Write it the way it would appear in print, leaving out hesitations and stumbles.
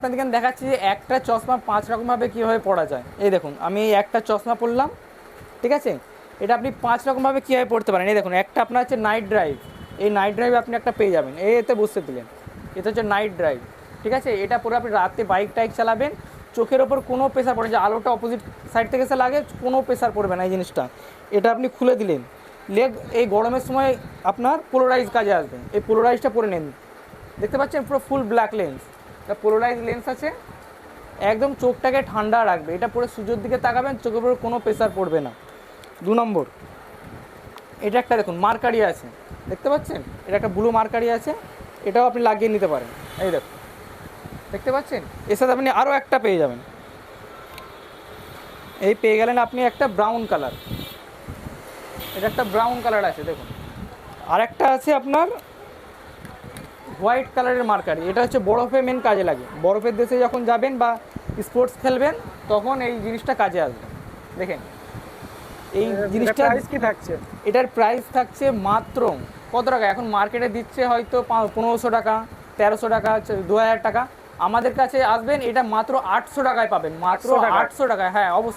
আপনাদেরকে আমি দেখাচ্ছি যে একটা চশমা 5 রকমভাবে কীভাবে পরা যায়। এই দেখুন আমি এই একটা চশমা পরলাম, ঠিক আছে। এটা আপনি 5 রকমভাবে কীভাবে পড়তে পারেন। এই দেখুন একটা আপনার হচ্ছে নাইট ড্রাইভ, এই নাইট ড্রাইভ আপনি একটা পেয়ে যাবেন, এতে বুঝতে দিলেন এটা হচ্ছে নাইট ড্রাইভ, ঠিক আছে। এটা পরে আপনি রাতে বাইক টাইক চালাবেন, চোখের ওপর কোনো প্রেসার পড়ে, যে আলোটা অপোজিট সাইড থেকে এসে লাগে কোনো প্রেসার পড়বে না এই জিনিসটা। এটা আপনি খুলে দিলেন, লেগ এই গরমের সময় আপনার পোলোরাইজ কাজে আসবে, এই পোলোরাইজটা পরে নেন। দেখতে পাচ্ছেন পুরো ফুল ব্ল্যাক লেন্স, এটা পোলোরাইজ লেন্স আছে, একদম চোখটাকে ঠান্ডা রাখবে। এটা পরে সূর্যের দিকে তাকাবেন, চোখের উপরে কোনো প্রেসার পড়বে না। 2 নম্বর, এটা একটা দেখুন মার্কারি আছে, দেখতে পাচ্ছেন এটা একটা ব্লু মার্কারি আছে, এটাও আপনি লাগিয়ে নিতে পারেন। এই দেখুন দেখতে পাচ্ছেন, এর সাথে আপনি আরও একটা পেয়ে যাবেন, এই পেয়ে গেলেন আপনি একটা ব্রাউন কালার, এটা একটা ব্রাউন কালার আছে দেখুন। আর একটা আছে আপনার হোয়াইট কালারের মার্কারি, এটা হচ্ছে বরফে মেন কাজে লাগে, বরফের দেশে যখন যাবেন বা স্পোর্টস খেলবেন তখন এই জিনিসটা কাজে আসবে। দেখেন এই জিনিসটা প্রাইস কি থাকছে? এটার প্রাইস থাকছে মাত্র কত টাকা, এখন মার্কেটে দিচ্ছে হয়তো 1500 টাকা, 1300 টাকা, 2000 টাকা। আমাদের কাছে আসবেন এটা মাত্র 800 টাকায় পাবেন, মাত্র 800 টাকায়। হ্যাঁ অবশ্যই।